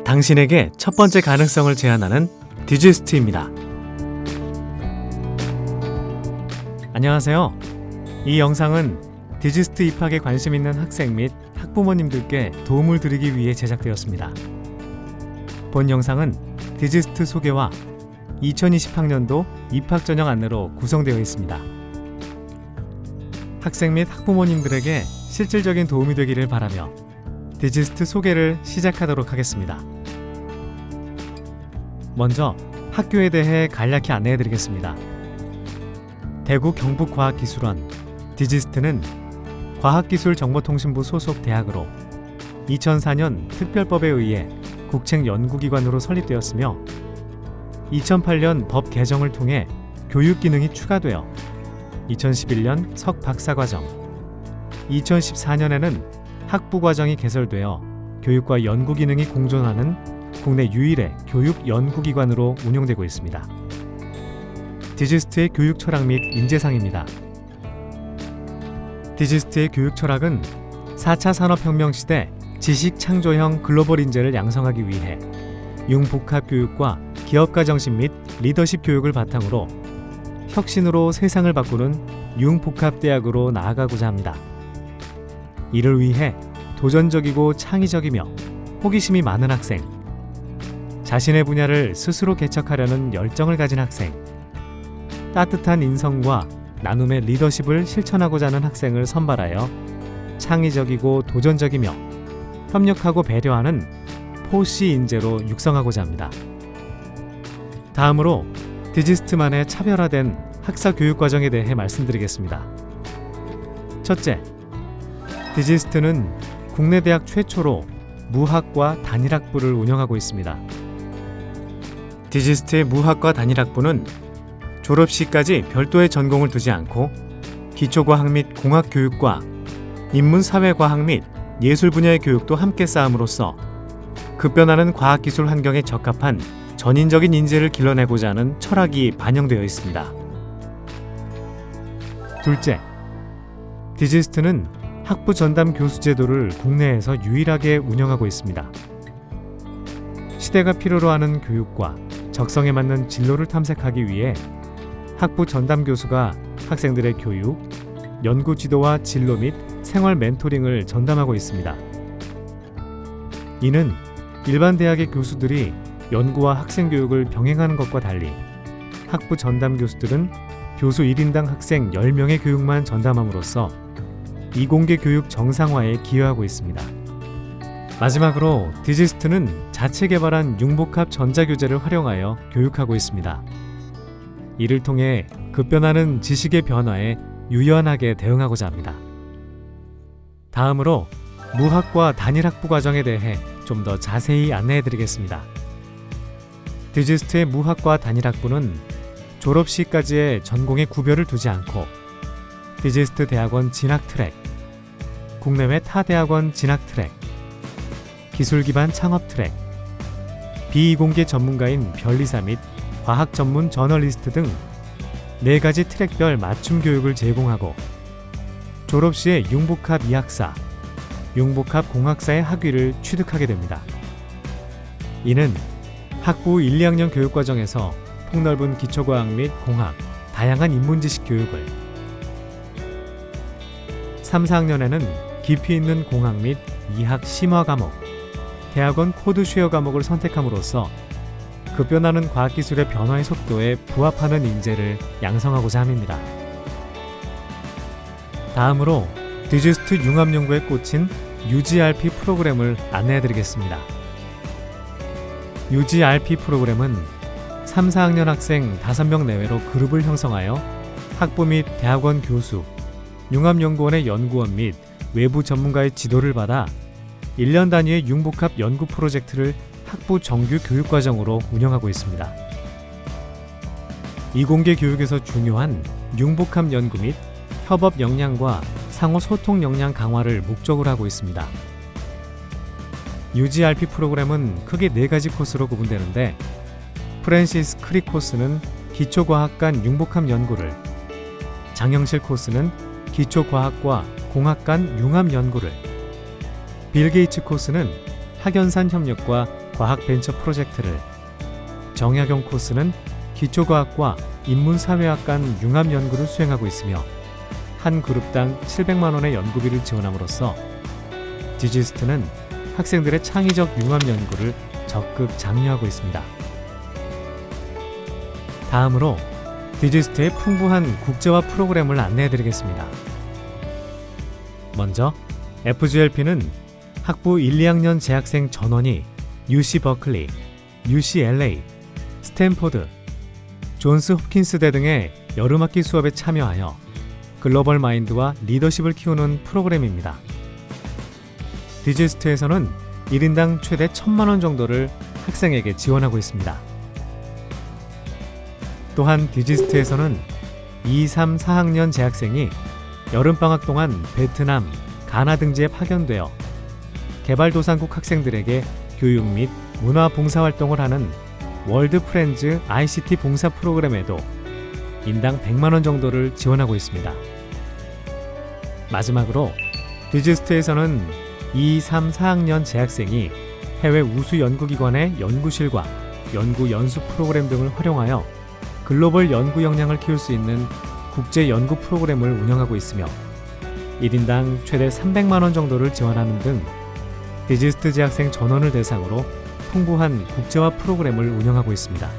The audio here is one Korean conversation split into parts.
당신에게 첫 번째 가능성을 제안하는 디지스트입니다. 안녕하세요. 이 영상은 디지스트 입학에 관심 있는 학생 및 학부모님들께 도움을 드리기 위해 제작되었습니다. 본 영상은 디지스트 소개와 2020학년도 입학 전형 안내로 구성되어 있습니다. 학생 및 학부모님들에게 실질적인 도움이 되기를 바라며 디지스트 소개를 시작하도록 하겠습니다. 먼저 학교에 대해 간략히 안내해드리겠습니다. 대구 경북과학기술원 디지스트는 과학기술정보통신부 소속 대학으로 2004년 특별법에 의해 국책연구기관으로 설립되었으며 2008년 법 개정을 통해 교육기능이 추가되어 2011년 석박사과정, 2014년에는 학부과정이 개설되어 교육과 연구기능이 공존하는 국내 유일의 교육연구기관으로 운영되고 있습니다. 디지스트의 교육철학 및 인재상입니다. 디지스트의 교육철학은 4차 산업혁명 시대 지식창조형 글로벌 인재를 양성하기 위해 융복합교육과 기업가정신 및 리더십 교육을 바탕으로 혁신으로 세상을 바꾸는 융복합대학으로 나아가고자 합니다. 이를 위해 도전적이고 창의적이며 호기심이 많은 학생, 자신의 분야를 스스로 개척하려는 열정을 가진 학생, 따뜻한 인성과 나눔의 리더십을 실천하고자 하는 학생을 선발하여 창의적이고 도전적이며 협력하고 배려하는 포시 인재로 육성하고자 합니다. 다음으로 디지스트만의 차별화된 학사 교육 과정에 대해 말씀드리겠습니다. 첫째, 디지스트는 국내 대학 최초로 무학과 단일학부를 운영하고 있습니다. 디지스트의 무학과 단일학부는 졸업 시까지 별도의 전공을 두지 않고 기초과학 및 공학교육과 인문사회과학 및 예술 분야의 교육도 함께 쌓음으로써 급변하는 과학기술 환경에 적합한 전인적인 인재를 길러내고자 하는 철학이 반영되어 있습니다. 둘째, 디지스트는 학부 전담 교수 제도를 국내에서 유일하게 운영하고 있습니다. 시대가 필요로 하는 교육과 적성에 맞는 진로를 탐색하기 위해 학부 전담 교수가 학생들의 교육, 연구 지도와 진로 및 생활 멘토링을 전담하고 있습니다. 이는 일반 대학의 교수들이 연구와 학생 교육을 병행하는 것과 달리 학부 전담 교수들은 교수 1인당 학생 10명의 교육만 전담함으로써 이공계 교육 정상화에 기여하고 있습니다. 마지막으로 디지스트는 자체 개발한 융복합 전자교재를 활용하여 교육하고 있습니다. 이를 통해 급변하는 지식의 변화에 유연하게 대응하고자 합니다. 다음으로 무학과 단일학부 과정에 대해 좀 더 자세히 안내해드리겠습니다. 디지스트의 무학과 단일학부는 졸업 시까지의 전공의 구별을 두지 않고 디지스트 대학원 진학 트랙, 국내외 타 대학원 진학 트랙, 기술 기반 창업 트랙, 비이공계 전문가인 변리사 및 과학 전문 저널리스트 등 4가지 트랙별 맞춤 교육을 제공하고 졸업 시에 융복합 이학사, 융복합 공학사의 학위를 취득하게 됩니다. 이는 학부 1, 2학년 교육과정에서 폭넓은 기초과학 및 공학, 다양한 인문지식 교육을 3, 4학년에는 깊이 있는 공학 및 이학 심화 과목, 대학원 코드 쉐어 과목을 선택함으로써 급변하는 과학기술의 변화의 속도에 부합하는 인재를 양성하고자 함입니다. 다음으로 디지스트 융합연구에 꽂힌 UGRP 프로그램을 안내해드리겠습니다. UGRP 프로그램은 3, 4학년 학생 5명 내외로 그룹을 형성하여 학부 및 대학원 교수, 융합연구원의 연구원 및 외부 전문가의 지도를 받아 1년 단위의 융복합 연구 프로젝트를 학부 정규 교육과정으로 운영하고 있습니다. 이공계 교육에서 중요한 융복합 연구 및 협업 역량과 상호 소통 역량 강화를 목적으로 하고 있습니다. UGRP 프로그램은 크게 4가지 코스로 구분되는데 프랜시스 크릭 코스는 기초과학 간 융복합 연구를, 장영실 코스는 기초과학과 공학 간 융합 연구를, 빌 게이츠 코스는 학연산 협력과 과학 벤처 프로젝트를, 정약용 코스는 기초과학과 인문사회학 간 융합 연구를 수행하고 있으며 한 그룹당 700만 원의 연구비를 지원함으로써 디지스트는 학생들의 창의적 융합 연구를 적극 장려하고 있습니다. 다음으로 디지스트의 풍부한 국제화 프로그램을 안내해드리겠습니다. 먼저 FGLP는 학부 1, 2학년 재학생 전원이 UC 버클리, UCLA, 스탠포드, 존스 홉킨스대 등의 여름학기 수업에 참여하여 글로벌 마인드와 리더십을 키우는 프로그램입니다. 디지스트에서는 1인당 최대 1,000만 원 정도를 학생에게 지원하고 있습니다. 또한 디지스트에서는 2, 3, 4학년 재학생이 여름방학 동안 베트남, 가나 등지에 파견되어 개발도상국 학생들에게 교육 및 문화 봉사활동을 하는 월드 프렌즈 ICT 봉사 프로그램에도 인당 100만 원 정도를 지원하고 있습니다. 마지막으로 디지스트에서는 2, 3, 4학년 재학생이 해외 우수 연구기관의 연구실과 연구 연수 프로그램 등을 활용하여 글로벌 연구 역량을 키울 수 있는 국제 연구 프로그램을 운영하고 있으며 1인당 최대 300만 원 정도를 지원하는 등 디지스트 재학생 전원을 대상으로 풍부한 국제화 프로그램을 운영하고 있습니다.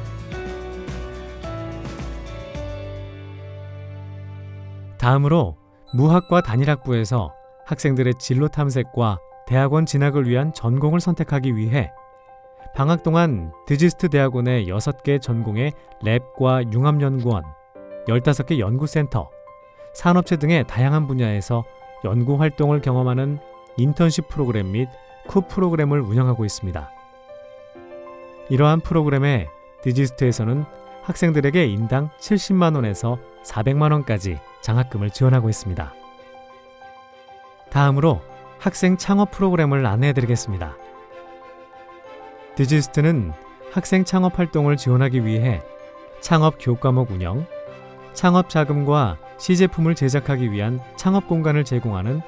다음으로 무학과 단일학부에서 학생들의 진로 탐색과 대학원 진학을 위한 전공을 선택하기 위해 방학 동안 디지스트 대학원의 6개 전공의 랩과 융합연구원, 15개 연구센터, 산업체 등의 다양한 분야에서 연구활동을 경험하는 인턴십 프로그램 및 쿠 프로그램을 운영하고 있습니다. 이러한 프로그램에 디지스트에서는 학생들에게 인당 70만 원에서 400만 원까지 장학금을 지원하고 있습니다. 다음으로 학생 창업 프로그램을 안내해드리겠습니다. 디지스트는 학생 창업 활동을 지원하기 위해 창업 교과목 운영, 창업 자금과 시제품을 제작하기 위한 창업 공간을 제공하는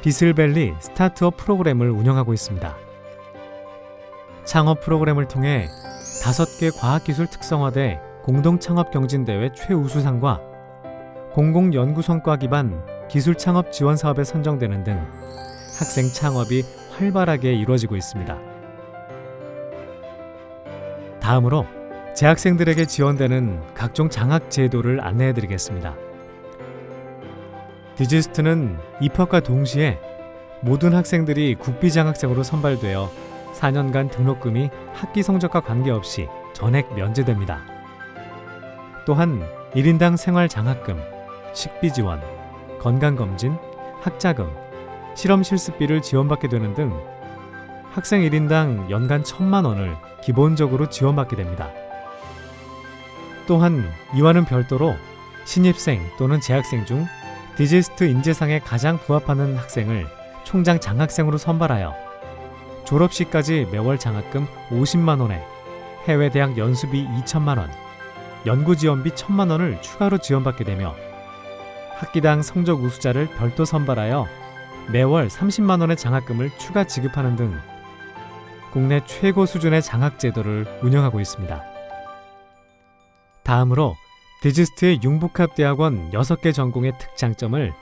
비슬밸리 스타트업 프로그램을 운영하고 있습니다. 창업 프로그램을 통해 5개 과학기술 특성화대 공동창업경진대회 최우수상과 공공연구성과 기반 기술창업 지원 사업에 선정되는 등 학생 창업이 활발하게 이루어지고 있습니다. 다음으로 재학생들에게 지원되는 각종 장학 제도를 안내해드리겠습니다. 디지스트는 입학과 동시에 모든 학생들이 국비장학생으로 선발되어 4년간 등록금이 학기 성적과 관계없이 전액 면제됩니다. 또한 1인당 생활장학금, 식비 지원, 건강검진, 학자금, 실험 실습비를 지원받게 되는 등 학생 1인당 연간 1,000만 원을 기본적으로 지원받게 됩니다. 또한 이와는 별도로 신입생 또는 재학생 중 디지스트 인재상에 가장 부합하는 학생을 총장 장학생으로 선발하여 졸업시까지 매월 장학금 50만 원에 해외 대학 연수비 2천만 원, 연구지원비 1,000만 원을 추가로 지원받게 되며 학기당 성적 우수자를 별도 선발하여 매월 30만 원의 장학금을 추가 지급하는 등 국내 최고 수준의 장학 제도를 운영하고 있습니다. 다음으로 디지스트의 융복합대학원 6개 전공의 특장점을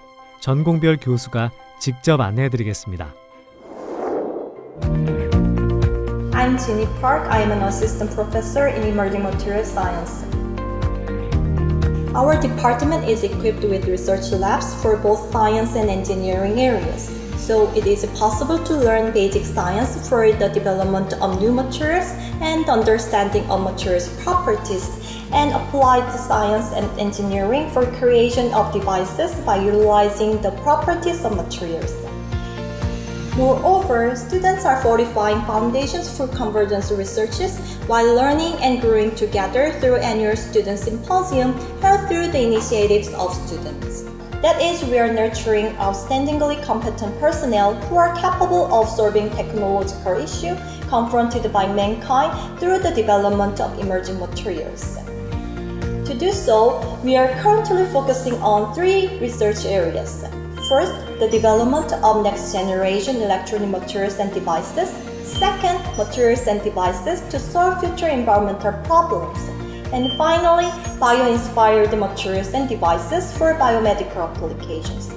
전공별 교수가 직접 안내해드리겠습니다. I'm Jinny Park. I am an assistant professor in emerging material science. Our department is equipped with research labs for both science and engineering areas. So it is possible to learn basic science for the development of new materials and understanding of materials properties, and applied science and engineering for creation of devices by utilizing the properties of materials. Moreover, students are fortifying foundations for convergence researches while learning and growing together through annual student symposium held through the initiatives of students. That is, we are nurturing outstandingly competent personnel who are capable of solving technological issues confronted by mankind through the development of emerging materials. To do so, we are currently focusing on 3 research areas. First, the development of next-generation electronic materials and devices. Second, materials and devices to solve future environmental problems. And finally, bio-inspired materials and devices for biomedical applications,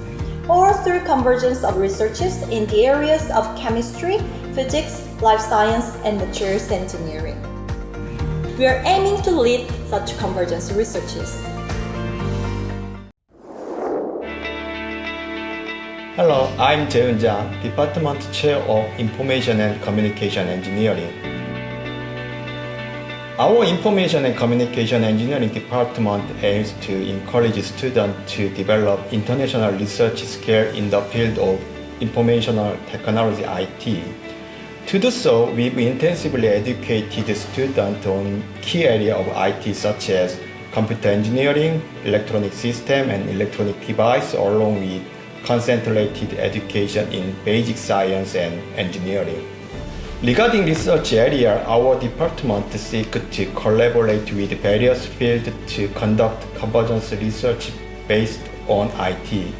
all through convergence of researches in the areas of chemistry, physics, life science, and materials engineering. We are aiming to lead such convergence researches. Hello, I'm Jae-eun Jang, Department Chair of Information and Communication Engineering. Our Information and Communication Engineering Department aims to encourage students to develop international research skills in the field of informational technology (IT). To do so, we've intensively educated students on key areas of IT such as computer engineering, electronic system, and electronic device, along with concentrated education in basic science and engineering. Regarding research area, our department seeks to collaborate with various fields to conduct convergence research based on IT.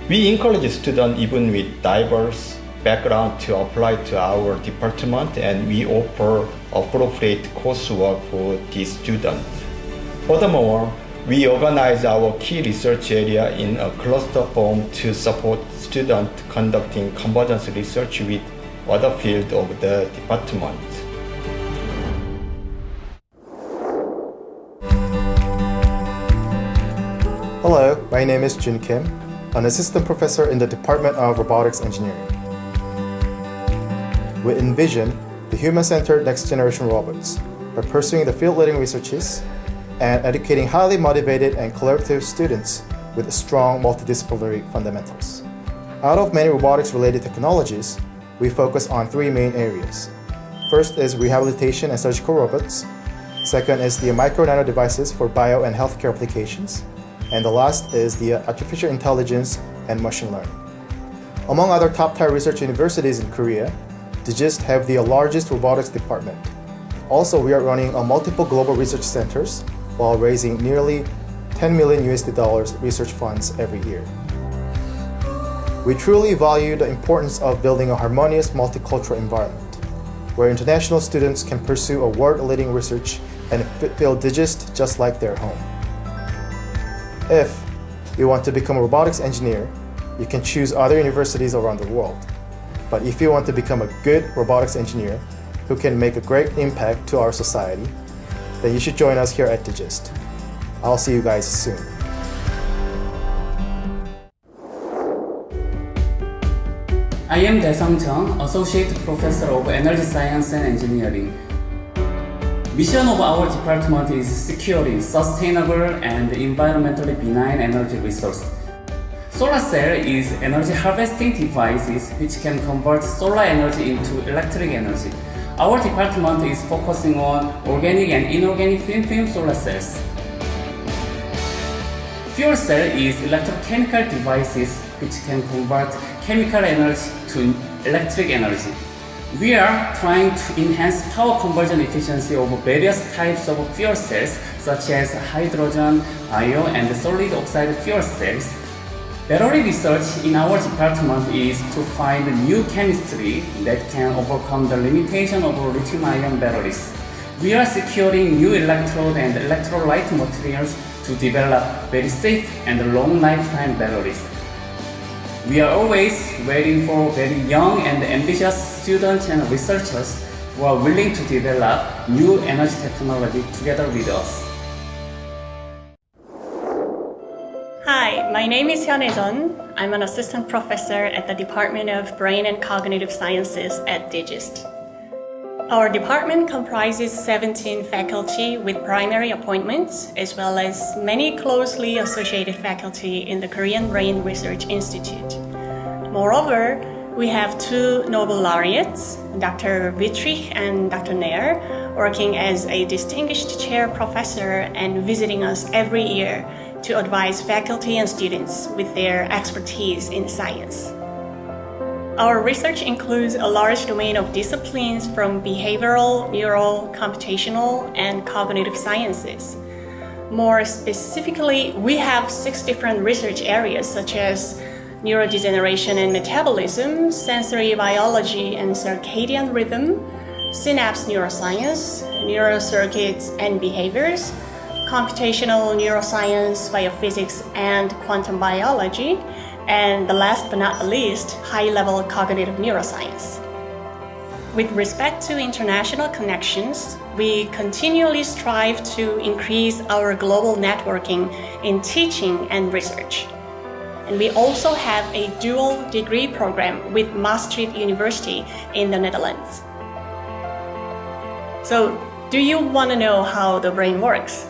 We encourage students even with diverse background to apply to our department, and we offer appropriate coursework for these students. Furthermore, we organize our key research area in a cluster form to support students conducting convergence research with other fields of the department. Hello, my name is Jun Kim, an assistant professor in the Department of Robotics Engineering. We envision the human-centered next-generation robots by pursuing the field-leading researches and educating highly motivated and collaborative students with strong multidisciplinary fundamentals. Out of many robotics-related technologies, we focus on three main areas. First is rehabilitation and surgical robots. Second is the micro-nano devices for bio and healthcare applications. And the last is the artificial intelligence and machine learning. Among other top-tier research universities in Korea, DIGIST have the largest robotics department. Also, we are running multiple global research centers while raising nearly $10 million research funds every year. We truly value the importance of building a harmonious multicultural environment where international students can pursue a world-leading research and feel DIGIST just like their home. If you want to become a robotics engineer, you can choose other universities around the world. But if you want to become a good robotics engineer who can make a great impact to our society, then you should join us here at DIGIST. I'll see you guys soon. I am Dae-sung Chung, Associate Professor of Energy Science and Engineering. Mission of our department is securing sustainable and environmentally benign energy resource. Solar cell is energy harvesting devices which can convert solar energy into electric energy. Our department is focusing on organic and inorganic thin film solar cells. Fuel cell is electrochemical devices which can convert chemical energy to electric energy. We are trying to enhance power conversion efficiency of various types of fuel cells such as hydrogen, ion, and solid oxide fuel cells. Battery research in our department is to find new chemistry that can overcome the limitation of lithium-ion batteries. We are securing new electrode and electrolyte materials to develop very safe and long lifetime batteries. We are always waiting for very young and ambitious students and researchers who are willing to develop new energy technology together with us. Hi, my name is Hyun Jae-jeon. I'm an assistant professor at the Department of Brain and Cognitive Sciences at DIGIST. Our department comprises 17 faculty with primary appointments, as well as many closely associated faculty in the Korean Brain Research Institute. Moreover, we have two Nobel laureates, Dr. Wittrich and Dr. Nair, working as a distinguished chair professor and visiting us every year to advise faculty and students with their expertise in science. Our research includes a large domain of disciplines from behavioral, neural, computational, and cognitive sciences. More specifically, we have 6 different research areas such as neurodegeneration and metabolism, sensory biology and circadian rhythm, synapse neuroscience, neurocircuits and behaviors, computational neuroscience, biophysics, and quantum biology, and the last but not the least, high-level cognitive neuroscience. With respect to international connections, we continually strive to increase our global networking in teaching and research. And we also have a dual degree program with Maastricht University in the Netherlands. So, do you want to know how the brain works?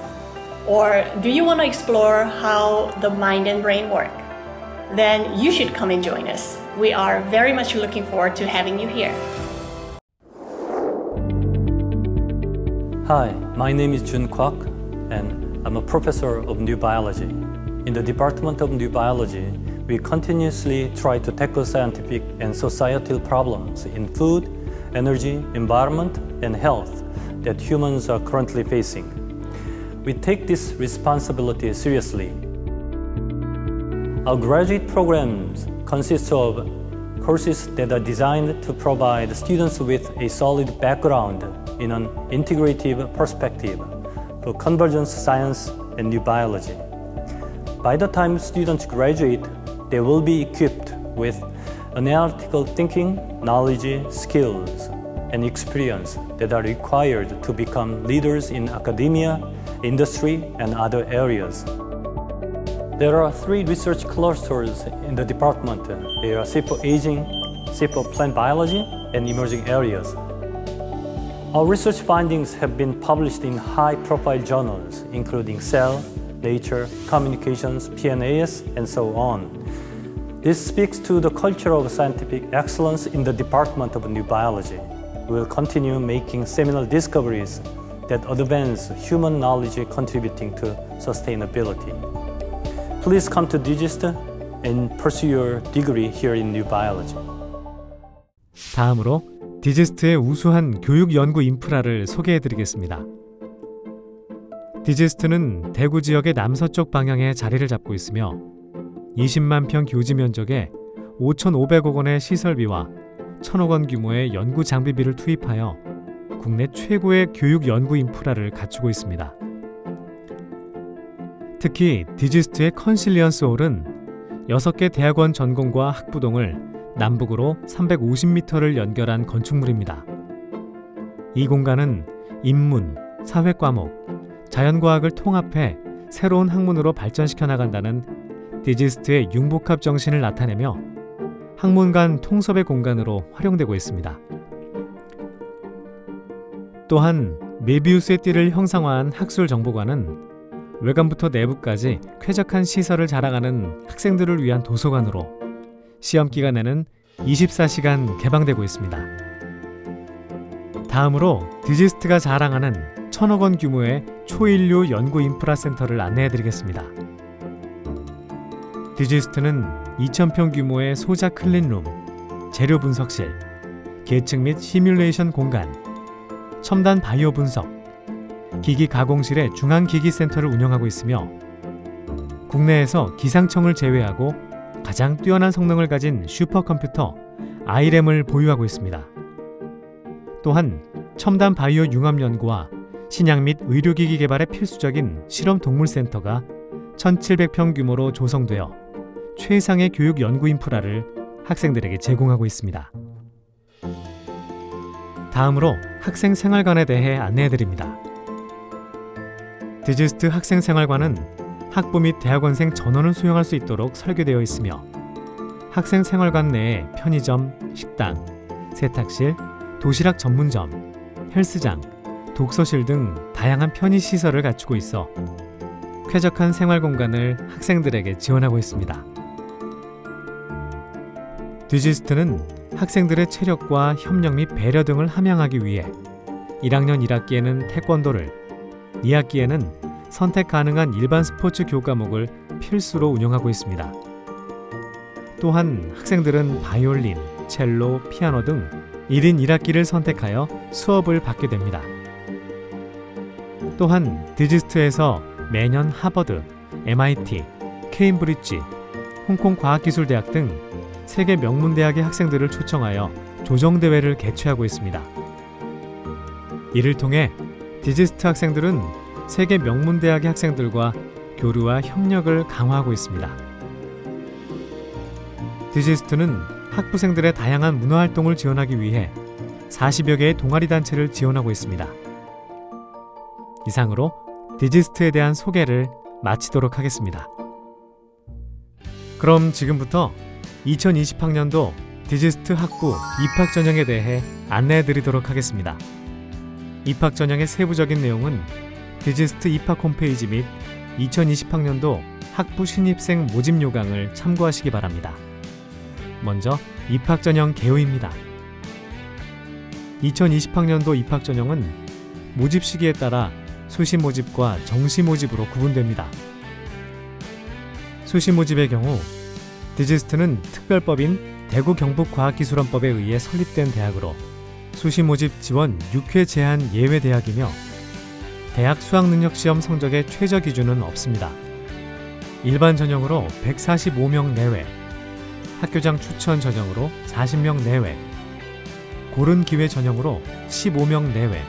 Or do you want to explore how the mind and brain work? Then you should come and join us. We are very much looking forward to having you here. Hi, my name is Jun Kwak, and I'm a professor of new biology. In the Department of New Biology, we continuously try to tackle scientific and societal problems in food, energy, environment, and health that humans are currently facing. We take this responsibility seriously. Our graduate programs consist of courses that are designed to provide students with a solid background in an integrative perspective for convergence science and new biology. By the time students graduate, they will be equipped with analytical thinking, knowledge, skills, and experience that are required to become leaders in academia, industry, and other areas. There are 3 research clusters in the department. They are SIPO Aging, SIPO Plant Biology, and Emerging Areas. Our research findings have been published in high-profile journals, including Cell, Nature, Communications, PNAS, and so on. This speaks to the culture of scientific excellence in the Department of New Biology. We will continue making seminal discoveries that advance human knowledge contributing to sustainability. Please come to DIGIST and pursue your degree here in New Biology. 다음으로 디지스트의 우수한 교육 연구 인프라를 소개해드리겠습니다. 디지스트는 대구 지역의 남서쪽 방향에 자리를 잡고 있으며 20만 평 교지 면적에 5,500억 원의 시설비와 1,000억 원 규모의 연구 장비비를 투입하여 국내 최고의 교육 연구 인프라를 갖추고 있습니다. 특히 디지스트의 컨실리언스 홀은 6개 대학원 전공과 학부동을 남북으로 350m를 연결한 건축물입니다. 이 공간은 인문, 사회 과목, 자연과학을 통합해 새로운 학문으로 발전시켜 나간다는 디지스트의 융복합 정신을 나타내며 학문 간 통섭의 공간으로 활용되고 있습니다. 또한 메비우스의 띠를 형상화한 학술정보관은 외관부터 내부까지 쾌적한 시설을 자랑하는 학생들을 위한 도서관으로 시험 기간에는 24시간 개방되고 있습니다. 다음으로 디지스트가 자랑하는 1,000억 원 규모의 초인류 연구 인프라 센터를 안내해드리겠습니다. 디지스트는 2,000평 규모의 소자 클린룸, 재료 분석실, 계층 및 시뮬레이션 공간, 첨단 바이오 분석, 기기 가공실의 중앙기기센터를 운영하고 있으며 국내에서 기상청을 제외하고 가장 뛰어난 성능을 가진 슈퍼컴퓨터 아이램을 보유하고 있습니다. 또한 첨단 바이오 융합 연구와 신약 및 의료기기 개발에 필수적인 실험동물센터가 1,700평 규모로 조성되어 최상의 교육 연구 인프라를 학생들에게 제공하고 있습니다. 다음으로 학생 생활관에 대해 안내해드립니다. 디지스트 학생 생활관은 학부 및 대학원생 전원을 수용할 수 있도록 설계되어 있으며 학생 생활관 내에 편의점, 식당, 세탁실, 도시락 전문점, 헬스장, 독서실 등 다양한 편의시설을 갖추고 있어 쾌적한 생활 공간을 학생들에게 지원하고 있습니다. 디지스트는 학생들의 체력과 협력 및 배려 등을 함양하기 위해 1학년 1학기에는 태권도를, 2학기에는 선택 가능한 일반 스포츠 교과목을 필수로 운영하고 있습니다. 또한 학생들은 바이올린, 첼로, 피아노 등 1인 1학기를 선택하여 수업을 받게 됩니다. 또한 디지스트에서 매년 하버드, MIT, 케임브리지, 홍콩 과학기술대학 등 세계 명문대학의 학생들을 초청하여 조정대회를 개최하고 있습니다. 이를 통해 디지스트 학생들은 세계 명문대학의 학생들과 교류와 협력을 강화하고 있습니다. 디지스트는 학부생들의 다양한 문화활동을 지원하기 위해 40여 개의 동아리 단체를 지원하고 있습니다. 이상으로 디지스트에 대한 소개를 마치도록 하겠습니다. 그럼 지금부터 2020학년도 디지스트 학부 입학전형에 대해 안내해 드리도록 하겠습니다. 입학전형의 세부적인 내용은 디지스트 입학 홈페이지 및 2020학년도 학부 신입생 모집 요강을 참고하시기 바랍니다. 먼저 입학전형 개요입니다. 2020학년도 입학전형은 모집 시기에 따라 수시 모집과 정시 모집으로 구분됩니다. 수시 모집의 경우 디지스트는 특별법인 대구경북과학기술원법에 의해 설립된 대학으로 수시 모집 지원 6회 제한 예외 대학이며 대학 수학능력시험 성적의 최저 기준은 없습니다. 일반 전형으로 145명 내외, 학교장 추천 전형으로 40명 내외, 고른 기회 전형으로 15명 내외,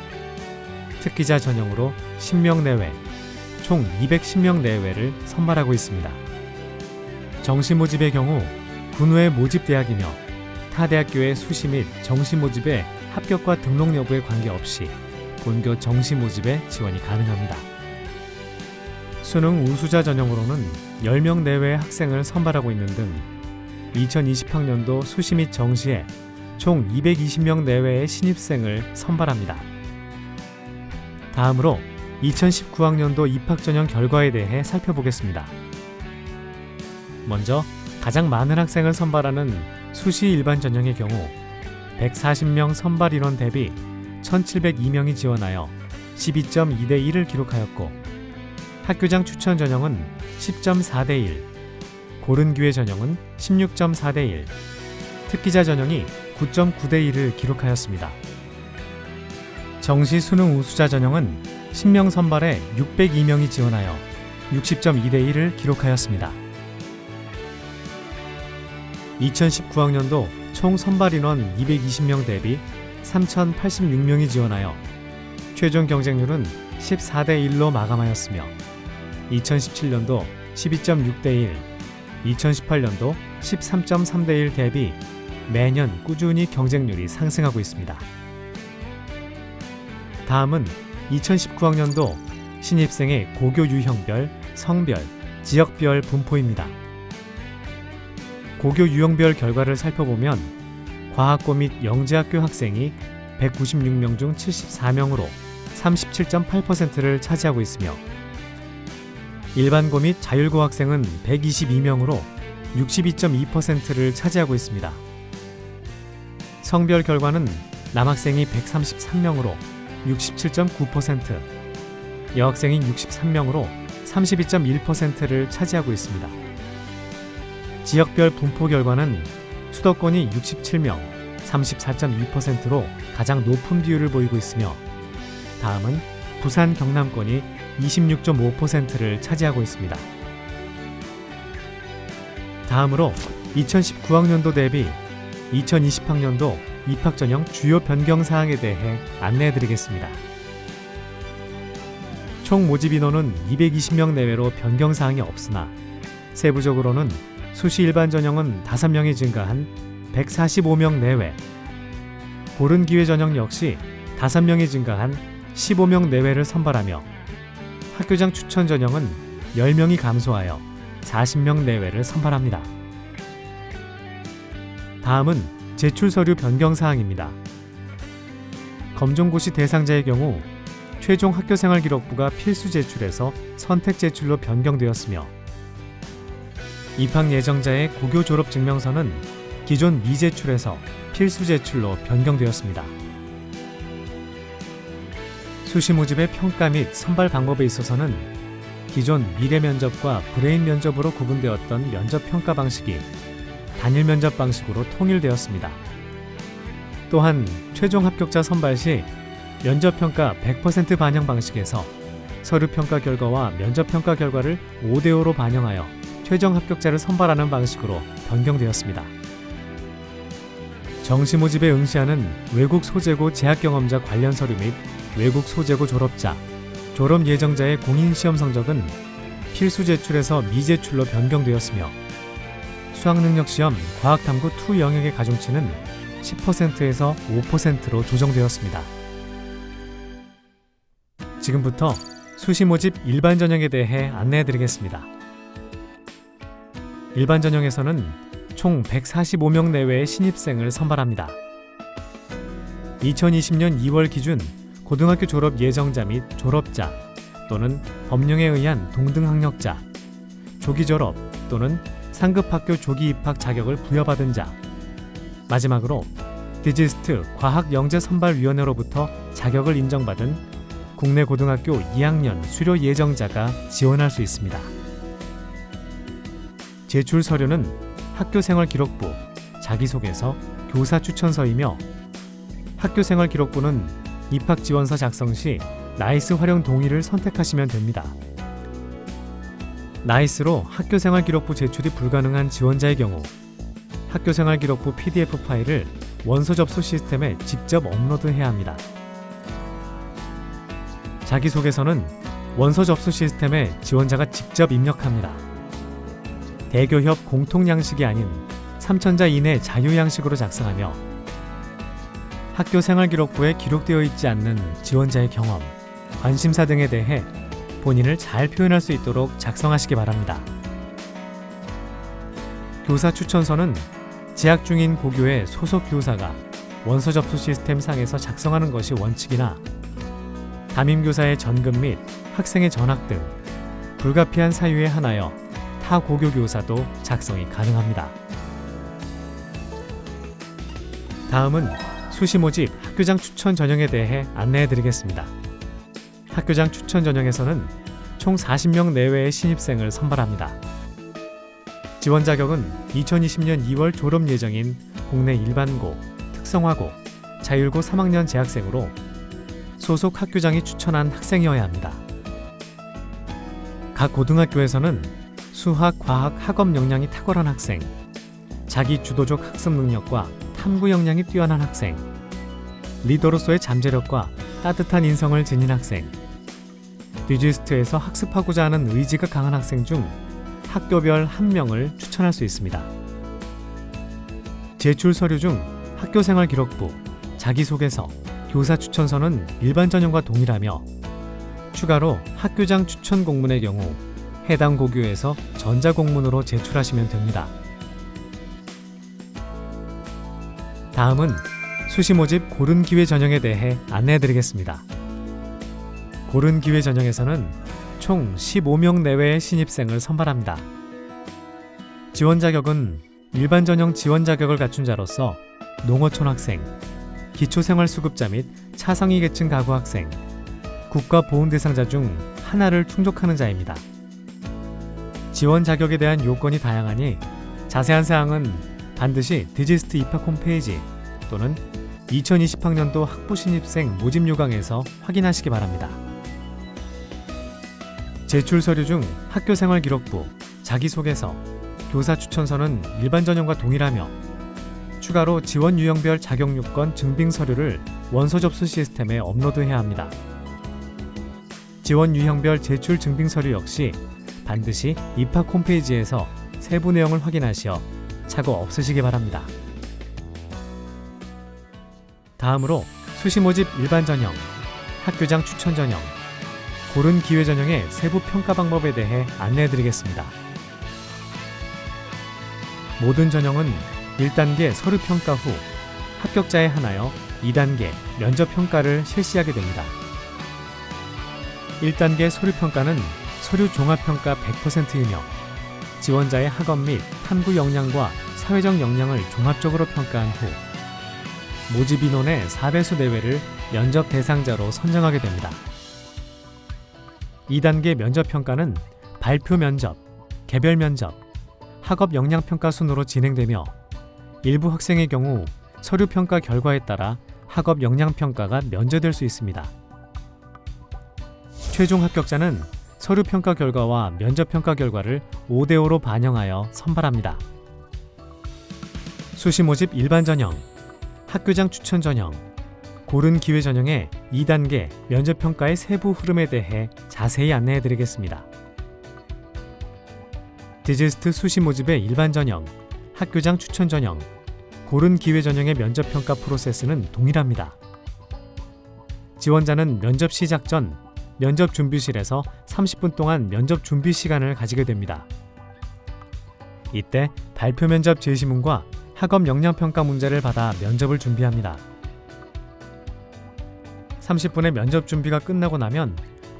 특기자 전형으로 10명 내외, 총 210명 내외를 선발하고 있습니다. 정시 모집의 경우 군외 모집 대학이며 타 대학교의 수시 및 정시 모집에 합격과 등록 여부에 관계없이 본교 정시 모집에 지원이 가능합니다. 수능 우수자 전형으로는 10명 내외의 학생을 선발하고 있는 등 2020학년도 수시 및 정시에 총 220명 내외의 신입생을 선발합니다. 다음으로 2019학년도 입학전형 결과에 대해 살펴보겠습니다. 먼저 가장 많은 학생을 선발하는 수시 일반 전형의 경우 140명 선발 인원 대비 1,702명이 지원하여 12.2대 1을 기록하였고, 학교장 추천 전형은 10.4대 1, 고른 기회 전형은 16.4대 1, 특기자 전형이 9.9대 1을 기록하였습니다. 정시 수능 우수자 전형은 10명 선발에 602명이 지원하여 60.2대 1을 기록하였습니다. 2019학년도 총 선발 인원 220명 대비 3,086명이 지원하여 최종 경쟁률은 14대 1로 마감하였으며 2017년도 12.6대 1, 2018년도 13.3대 1 대비 매년 꾸준히 경쟁률이 상승하고 있습니다. 다음은 2019학년도 신입생의 고교 유형별, 성별, 지역별 분포입니다. 고교 유형별 결과를 살펴보면 과학고 및 영재학교 학생이 196명 중 74명으로 37.8%를 차지하고 있으며, 일반고 및 자율고 학생은 122명으로 62.2%를 차지하고 있습니다. 성별 결과는 남학생이 133명으로 67.9%, 여학생이 63명으로 32.1%를 차지하고 있습니다. 지역별 분포 결과는 수도권이 67명, 34.2%로 가장 높은 비율을 보이고 있으며, 다음은 부산, 경남권이 26.5%를 차지하고 있습니다. 다음으로 2019학년도 대비 2020학년도 입학전형 주요 변경 사항에 대해 안내해드리겠습니다. 총 모집 인원은 220명 내외로 변경 사항이 없으나 세부적으로는 수시 일반 전형은 5명이 증가한 145명 내외, 고른 기회 전형 역시 5명이 증가한 15명 내외를 선발하며, 학교장 추천 전형은 10명이 감소하여 40명 내외를 선발합니다. 다음은 제출 서류 변경 사항입니다. 검정고시 대상자의 경우 최종 학교생활기록부가 필수 제출에서 선택 제출로 변경되었으며, 입학 예정자의 고교 졸업 증명서는 기존 미제출에서 필수 제출로 변경되었습니다. 수시 모집의 평가 및 선발 방법에 있어서는 기존 미래 면접과 브레인 면접으로 구분되었던 면접 평가 방식이 단일 면접 방식으로 통일되었습니다. 또한 최종 합격자 선발 시 면접 평가 100% 반영 방식에서 서류 평가 결과와 면접 평가 결과를 5대5로 반영하여 최종 합격자를 선발하는 방식으로 변경되었습니다. 정시 모집에 응시하는 외국 소재고 재학 경험자 관련 서류 및 외국 소재고 졸업자, 졸업 예정자의 공인시험 성적은 필수 제출에서 미제출로 변경되었으며 수학능력시험 과학탐구 2 영역의 가중치는 10%에서 5%로 조정되었습니다. 지금부터 수시 모집 일반 전형에 대해 안내해드리겠습니다. 일반 전형에서는 총 145명 내외의 신입생을 선발합니다. 2020년 2월 기준 고등학교 졸업 예정자 및 졸업자 또는 법령에 의한 동등 학력자, 조기 졸업 또는 상급학교 조기 입학 자격을 부여받은 자, 마지막으로 디지스트 과학영재선발위원회로부터 자격을 인정받은 국내 고등학교 2학년 수료 예정자가 지원할 수 있습니다. 제출 서류는 학교생활기록부, 자기소개서, 교사추천서이며 학교생활기록부는 입학지원서 작성 시 나이스 활용 동의를 선택하시면 됩니다. 나이스로 학교생활기록부 제출이 불가능한 지원자의 경우 학교생활기록부 PDF 파일을 원서 접수 시스템에 직접 업로드해야 합니다. 자기소개서는 원서 접수 시스템에 지원자가 직접 입력합니다. 대교협 공통양식이 아닌 3천자 이내 자유양식으로 작성하며 학교생활기록부에 기록되어 있지 않는 지원자의 경험, 관심사 등에 대해 본인을 잘 표현할 수 있도록 작성하시기 바랍니다. 교사 추천서는 재학 중인 고교의 소속 교사가 원서 접수 시스템 상에서 작성하는 것이 원칙이나 담임교사의 전급 및 학생의 전학 등 불가피한 사유에 한하여 타 고교 교사도 작성이 가능합니다. 다음은 수시 모집 학교장 추천 전형에 대해 안내해드리겠습니다. 학교장 추천 전형에서는 총 40명 내외의 신입생을 선발합니다. 지원 자격은 2020년 2월 졸업 예정인 국내 일반고, 특성화고, 자율고 3학년 재학생으로 소속 학교장이 추천한 학생이어야 합니다. 각 고등학교에서는 수학, 과학, 학업 역량이 탁월한 학생, 자기 주도적 학습 능력과 탐구 역량이 뛰어난 학생, 리더로서의 잠재력과 따뜻한 인성을 지닌 학생, 디지스트에서 학습하고자 하는 의지가 강한 학생 중 학교별 1명을 추천할 수 있습니다. 제출 서류 중 학교생활기록부, 자기소개서, 교사 추천서는 일반 전형과 동일하며 추가로 학교장 추천 공문의 경우 해당 고교에서 전자공문으로 제출하시면 됩니다. 다음은 수시 모집 고른기회 전형에 대해 안내해드리겠습니다. 고른기회 전형에서는 총 15명 내외의 신입생을 선발합니다. 지원 자격은 일반 전형 지원 자격을 갖춘 자로서 농어촌 학생, 기초생활수급자 및 차상위 계층 가구 학생, 국가보훈 대상자 중 하나를 충족하는 자입니다. 지원 자격에 대한 요건이 다양하니 자세한 사항은 반드시 디지스트 입학 홈페이지 또는 2020학년도 학부 신입생 모집 요강에서 확인하시기 바랍니다. 제출 서류 중 학교생활기록부, 자기소개서, 교사 추천서는 일반 전형과 동일하며 추가로 지원 유형별 자격 요건 증빙 서류를 원서 접수 시스템에 업로드해야 합니다. 지원 유형별 제출 증빙 서류 역시 반드시 입학 홈페이지에서 세부 내용을 확인하시어 착오 없으시기 바랍니다. 다음으로 수시 모집 일반 전형, 학교장 추천 전형, 고른 기회 전형의 세부 평가 방법에 대해 안내해드리겠습니다. 모든 전형은 1단계 서류 평가 후 합격자에 한하여 2단계 면접 평가를 실시하게 됩니다. 1단계 서류 평가는 서류 종합평가 100%이며 지원자의 학업 및 탐구 역량과 사회적 역량을 종합적으로 평가한 후 모집 인원의 4배수 내외를 면접 대상자로 선정하게 됩니다. 2단계 면접 평가는 발표 면접, 개별 면접, 학업 역량 평가 순으로 진행되며 일부 학생의 경우 서류 평가 결과에 따라 학업 역량 평가가 면제될 수 있습니다. 최종 합격자는 서류 평가 결과와 면접 평가 결과를 5대5로 반영하여 선발합니다. 수시 모집 일반 전형, 학교장 추천 전형, 고른 기회 전형의 2단계 면접 평가의 세부 흐름에 대해 자세히 안내해 드리겠습니다. 디지스트 수시 모집의 일반 전형, 학교장 추천 전형, 고른 기회 전형의 면접 평가 프로세스는 동일합니다. 지원자는 면접 시작 전 면접 준비실에서 30분 동안 면접 준비 시간을 가지게 됩니다. 이때 발표 면접 제시문과 학업 역량 평가 문제를 받아 면접을 준비합니다. 30분의 면접 준비가 끝나고 나면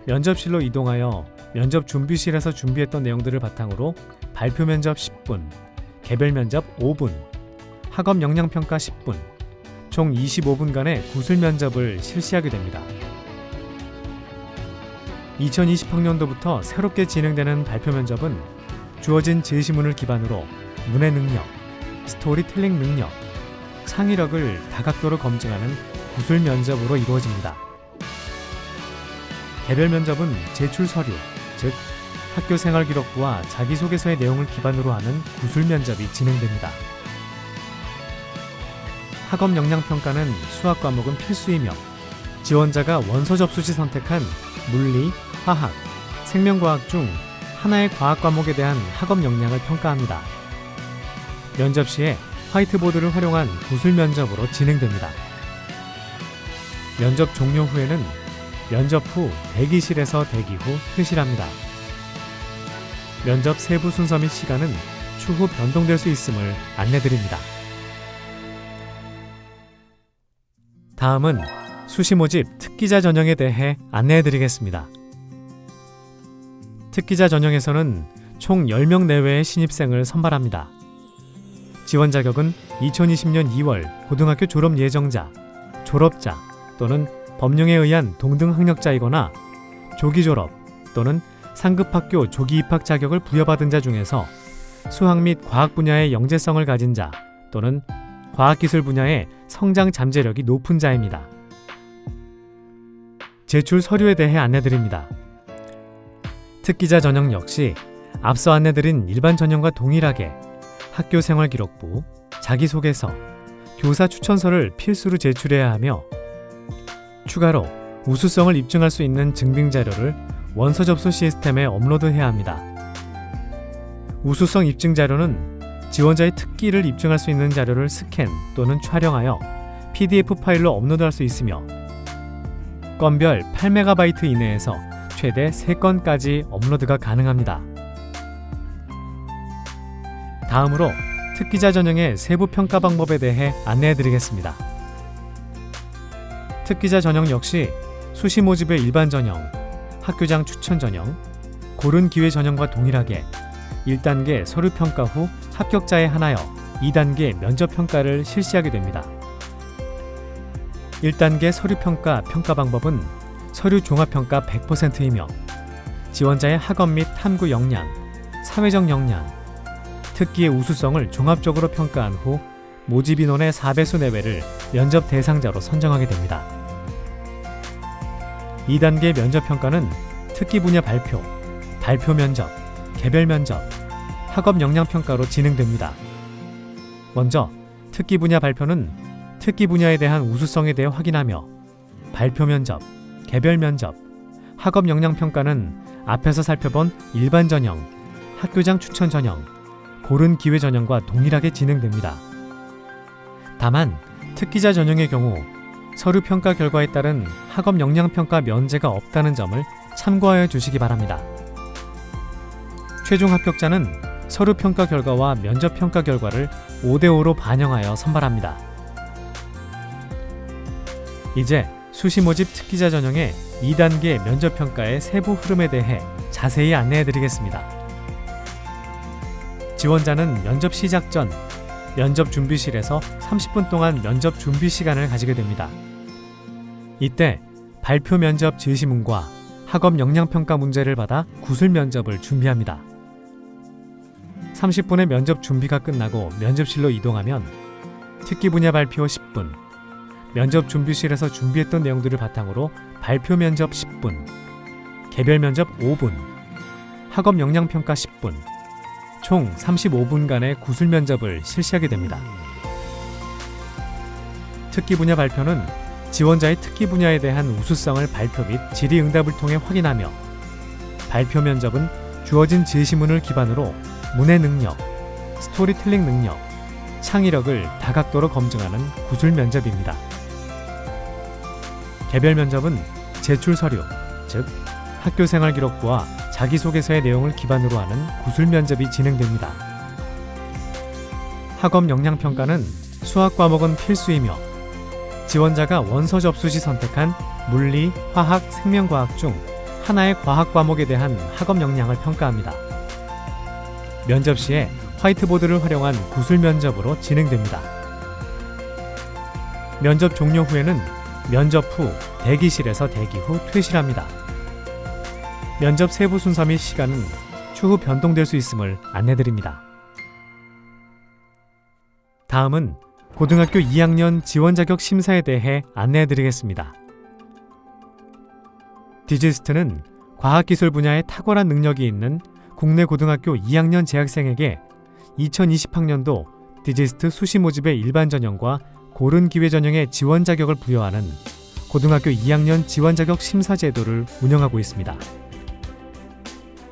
면접실로 이동하여 면접 준비실에서 준비했던 내용들을 바탕으로 발표 면접 10분, 개별 면접 5분, 학업 역량 평가 10분, 총 25분간의 구술 면접을 실시하게 됩니다. 2020학년도부터 새롭게 진행되는 발표 면접은 주어진 제시문을 기반으로 문해 능력, 스토리텔링 능력, 창의력을 다각도로 검증하는 구술 면접으로 이루어집니다. 개별 면접은 제출 서류, 즉 학교 생활 기록부와 자기소개서의 내용을 기반으로 하는 구술 면접이 진행됩니다. 학업 역량 평가는 수학 과목은 필수이며 지원자가 원서 접수 시 선택한 물리, 화학, 생명과학 중 하나의 과학 과목에 대한 학업 역량을 평가합니다. 면접 시에 화이트보드를 활용한 구술 면접으로 진행됩니다. 면접 종료 후에는 면접 후 대기실에서 대기 후 퇴실합니다. 면접 세부 순서 및 시간은 추후 변동될 수 있음을 안내드립니다. 다음은 수시 모집 특기자 전형에 대해 안내해드리겠습니다. 특기자 전형에서는 총 10명 내외의 신입생을 선발합니다. 지원 자격은 2020년 2월 고등학교 졸업 예정자, 졸업자 또는 법령에 의한 동등 학력자이거나 조기 졸업 또는 상급학교 조기 입학 자격을 부여받은 자 중에서 수학 및 과학 분야의 영재성을 가진 자 또는 과학기술 분야의 성장 잠재력이 높은 자입니다. 제출 서류에 대해 안내드립니다. 특기자 전형 역시 앞서 안내드린 일반 전형과 동일하게 학교 생활 기록부, 자기소개서, 교사 추천서를 필수로 제출해야 하며 추가로 우수성을 입증할 수 있는 증빙 자료를 원서 접수 시스템에 업로드해야 합니다. 우수성 입증 자료는 지원자의 특기를 입증할 수 있는 자료를 스캔 또는 촬영하여 PDF 파일로 업로드할 수 있으며 건별 8MB 이내에서 최대 3건까지 업로드가 가능합니다. 다음으로 특기자 전형의 세부 평가 방법에 대해 안내해드리겠습니다. 특기자 전형 역시 수시 모집의 일반 전형, 학교장 추천 전형, 고른 기회 전형과 동일하게 1단계 서류 평가 후 합격자에 한하여 2단계 면접 평가를 실시하게 됩니다. 1단계 서류 평가 방법은 서류 종합평가 100%이며 지원자의 학업 및 탐구 역량, 사회적 역량, 특기의 우수성을 종합적으로 평가한 후 모집 인원의 4배수 내외를 면접 대상자로 선정하게 됩니다. 2단계 면접 평가는 특기 분야 발표, 발표 면접, 개별 면접, 학업 역량 평가로 진행됩니다. 먼저 특기 분야 발표는 특기 분야에 대한 우수성에 대해 확인하며 발표 면접, 개별 면접, 학업 역량 평가는 앞에서 살펴본 일반 전형, 학교장 추천 전형, 고른 기회 전형과 동일하게 진행됩니다. 다만 특기자 전형의 경우 서류 평가 결과에 따른 학업 역량 평가 면제가 없다는 점을 참고하여 주시기 바랍니다. 최종 합격자는 서류 평가 결과와 면접 평가 결과를 5대5로 반영하여 선발합니다. 이제 수시 모집 특기자 전형의 2단계 면접 평가의 세부 흐름에 대해 자세히 안내해드리겠습니다. 지원자는 면접 시작 전 면접 준비실에서 30분 동안 면접 준비 시간을 가지게 됩니다. 이때 발표 면접 제시문과 학업 역량 평가 문제를 받아 구술 면접을 준비합니다. 30분의 면접 준비가 끝나고 면접실로 이동하면 특기 분야 발표 10분, 면접 준비실에서 준비했던 내용들을 바탕으로 발표 면접 10분, 개별 면접 5분, 학업 역량평가 10분, 총 35분간의 구술 면접을 실시하게 됩니다. 특기 분야 발표는 지원자의 특기 분야에 대한 우수성을 발표 및 질의응답을 통해 확인하며, 발표 면접은 주어진 제시문을 기반으로 문해 능력, 스토리텔링 능력, 창의력을 다각도로 검증하는 구술 면접입니다. 개별 면접은 제출 서류, 즉 학교 생활 기록부와 자기소개서의 내용을 기반으로 하는 구술 면접이 진행됩니다. 학업 역량 평가는 수학 과목은 필수이며, 지원자가 원서 접수 시 선택한 물리, 화학, 생명과학 중 하나의 과학 과목에 대한 학업 역량을 평가합니다. 면접 시에 화이트보드를 활용한 구술 면접으로 진행됩니다. 면접 종료 후에는 면접 후 대기실에서 대기 후 퇴실합니다. 면접 세부 순서 및 시간은 추후 변동될 수 있음을 안내드립니다. 다음은 고등학교 2학년 지원 자격 심사에 대해 안내해드리겠습니다. 디지스트는 과학기술 분야에 탁월한 능력이 있는 국내 고등학교 2학년 재학생에게 2020학년도 디지스트 수시 모집의 일반 전형과 고른 기회 전형의 지원 자격을 부여하는 고등학교 2학년 지원 자격 심사 제도를 운영하고 있습니다.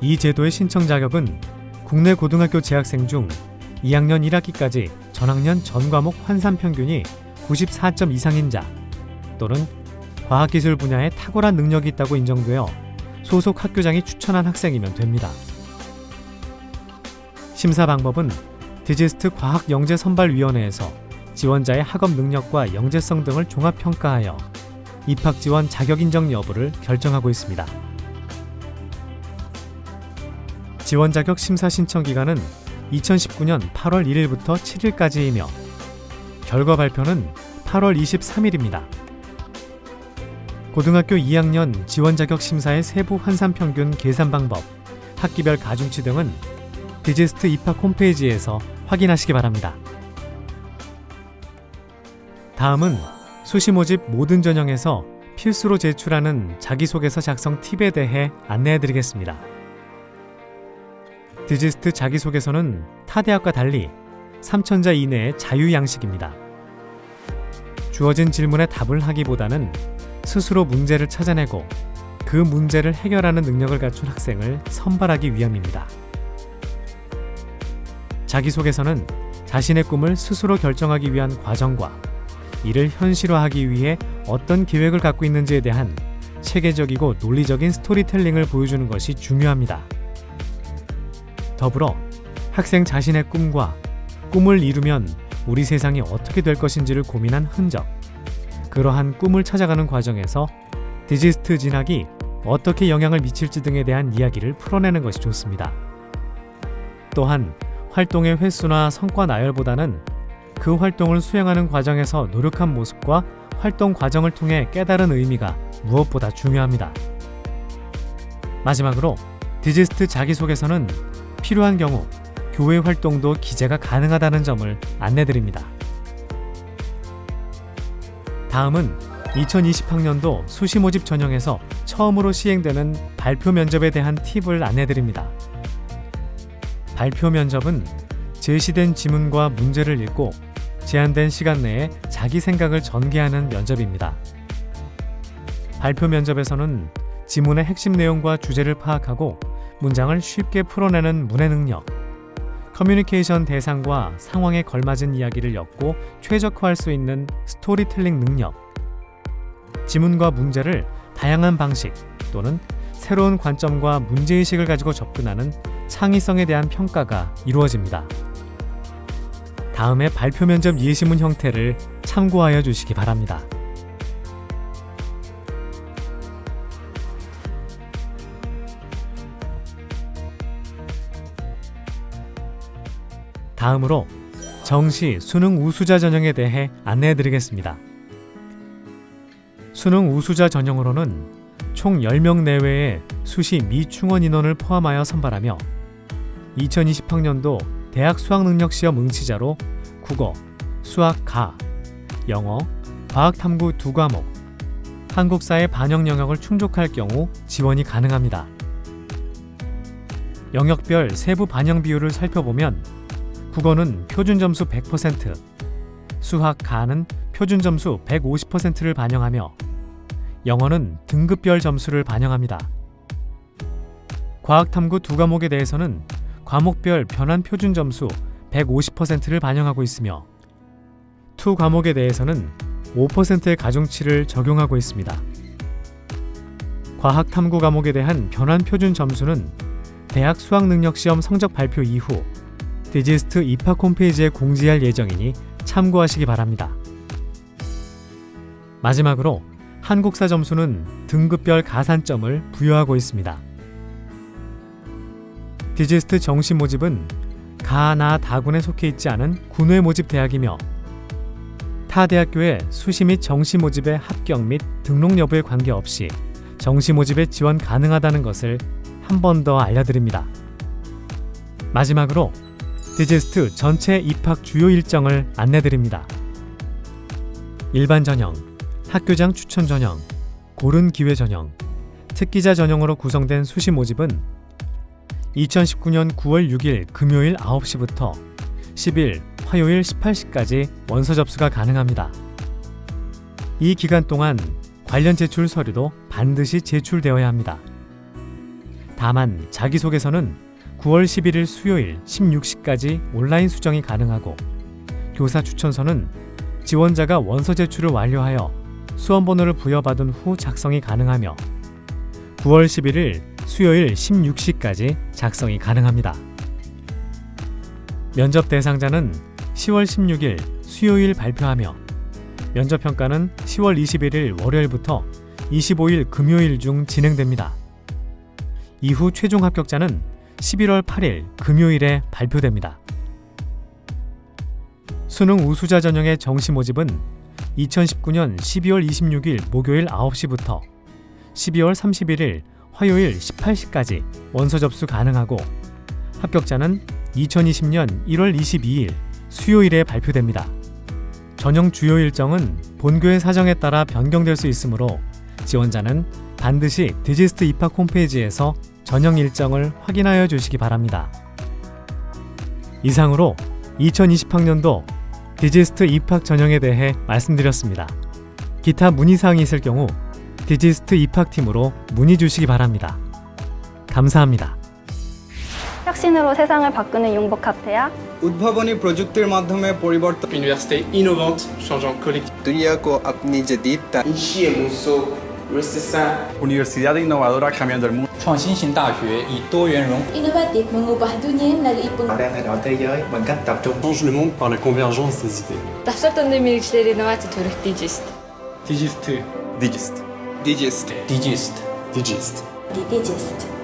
이 제도의 신청 자격은 국내 고등학교 재학생 중 2학년 1학기까지 전학년 전 과목 환산 평균이 94점 이상인 자, 또는 과학기술 분야에 탁월한 능력이 있다고 인정되어 소속 학교장이 추천한 학생이면 됩니다. 심사 방법은 디지스트 과학영재선발위원회에서 지원자의 학업 능력과 영재성 등을 종합평가하여 입학지원 자격인정 여부를 결정하고 있습니다. 지원 자격 심사 신청 기간은 2019년 8월 1일부터 7일까지이며 결과 발표는 8월 23일입니다. 고등학교 2학년 지원 자격 심사의 세부 환산 평균 계산 방법, 학기별 가중치 등은 디지스트 입학 홈페이지에서 확인하시기 바랍니다. 다음은 수시 모집 모든 전형에서 필수로 제출하는 자기소개서 작성 팁에 대해 안내해드리겠습니다. 디지스트 자기소개서는 타 대학과 달리 3,000자 이내의 자유양식입니다. 주어진 질문에 답을 하기보다는 스스로 문제를 찾아내고 그 문제를 해결하는 능력을 갖춘 학생을 선발하기 위함입니다. 자기소개서는 자신의 꿈을 스스로 결정하기 위한 과정과 이를 현실화하기 위해 어떤 계획을 갖고 있는지에 대한 체계적이고 논리적인 스토리텔링을 보여주는 것이 중요합니다. 더불어 학생 자신의 꿈과 꿈을 이루면 우리 세상이 어떻게 될 것인지를 고민한 흔적, 그러한 꿈을 찾아가는 과정에서 디지스트 진학이 어떻게 영향을 미칠지 등에 대한 이야기를 풀어내는 것이 좋습니다. 또한 활동의 횟수나 성과 나열보다는 그 활동을 수행하는 과정에서 노력한 모습과 활동 과정을 통해 깨달은 의미가 무엇보다 중요합니다. 마지막으로 디지스트 자기소개서는 필요한 경우 교회 활동도 기재가 가능하다는 점을 안내드립니다. 다음은 2020학년도 수시 모집 전형에서 처음으로 시행되는 발표 면접에 대한 팁을 안내드립니다. 발표 면접은 제시된 지문과 문제를 읽고 제한된 시간 내에 자기 생각을 전개하는 면접입니다. 발표 면접에서는 지문의 핵심 내용과 주제를 파악하고 문장을 쉽게 풀어내는 문해 능력, 커뮤니케이션 대상과 상황에 걸맞은 이야기를 엮고 최적화할 수 있는 스토리텔링 능력, 지문과 문제를 다양한 방식 또는 새로운 관점과 문제의식을 가지고 접근하는 창의성에 대한 평가가 이루어집니다. 다음의 발표 면접 예시문 형태를 참고하여 주시기 바랍니다. 다음으로 정시 수능 우수자 전형에 대해 안내해드리겠습니다. 수능 우수자 전형으로는 총 10명 내외의 수시 미충원 인원을 포함하여 선발하며 2020학년도 대학 수학능력시험 응시자로 국어, 수학 가, 영어, 과학탐구 2과목, 한국사의 반영 영역을 충족할 경우 지원이 가능합니다. 영역별 세부 반영 비율을 살펴보면 국어는 표준 점수 100%, 수학, 가는 표준 점수 150%를 반영하며 영어는 등급별 점수를 반영합니다. 과학 탐구 두 과목에 대해서는 과목별 변환 표준 점수 150%를 반영하고 있으며 투 과목에 대해서는 5%의 가중치를 적용하고 있습니다. 과학 탐구 과목에 대한 변환 표준 점수는 대학 수학능력시험 성적 발표 이후 디지스트 입학 홈페이지에 공지할 예정이니 참고하시기 바랍니다. 마지막으로 한국사 점수는 등급별 가산점을 부여하고 있습니다. 디지스트 정시 모집은 가, 나, 다군에 속해 있지 않은 군외 모집 대학이며 타 대학교의 수시 및 정시 모집의 합격 및 등록 여부에 관계없이 정시 모집에 지원 가능하다는 것을 한 번 더 알려드립니다. 마지막으로 디지스트 전체 입학 주요 일정을 안내드립니다. 일반 전형, 학교장 추천 전형, 고른 기회 전형, 특기자 전형으로 구성된 수시 모집은 2019년 9월 6일 금요일 9시부터 10일 화요일 18시까지 원서 접수가 가능합니다. 이 기간 동안 관련 제출 서류도 반드시 제출되어야 합니다. 다만 자기소개서는 9월 11일 수요일 16시까지 온라인 수정이 가능하고 교사 추천서는 지원자가 원서 제출을 완료하여 수험번호를 부여받은 후 작성이 가능하며 9월 11일 수요일 16시까지 작성이 가능합니다. 면접 대상자는 10월 16일 수요일 발표하며 면접평가는 10월 21일 월요일부터 25일 금요일 중 진행됩니다. 이후 최종 합격자는 11월 8일 금요일에 발표됩니다. 수능 우수자 전형의 정시 모집은 2019년 12월 26일 목요일 9시부터 12월 31일 화요일 18시까지 원서 접수 가능하고 합격자는 2020년 1월 22일 수요일에 발표됩니다. 전형 주요 일정은 본교의 사정에 따라 변경될 수 있으므로 지원자는 반드시 디지스트 입학 홈페이지에서 전형 일정을 확인하여 주시기 바랍니다. 이상으로 2020학년도 디지스트 입학 전형에 대해 말씀드렸습니다. 기타 문의사항이 있을 경우 디지스트 입학팀으로 문의 주시기 바랍니다. 감사합니다. 혁신으로 세상을 바꾸는 용복 카페야. উদ্ভাবনী প্রযুক্তির মাধ্যমে পরিবর্তন Université innovante changeant collectif. दुनिया को अपनी जदीद Ici et Mousseau, Restessa. Universidad innovadora cambiando el mundo. 创新型大学以多元融 Innovative mengubah dunia melalui Họ đang thay đổi thế giới bằng cách tập trung. Change le monde par la convergence des idées. Tahsil tandem ilişkileri inovasi türü Digist. Digist. Digist. Digist. Digist. Digist. Digist.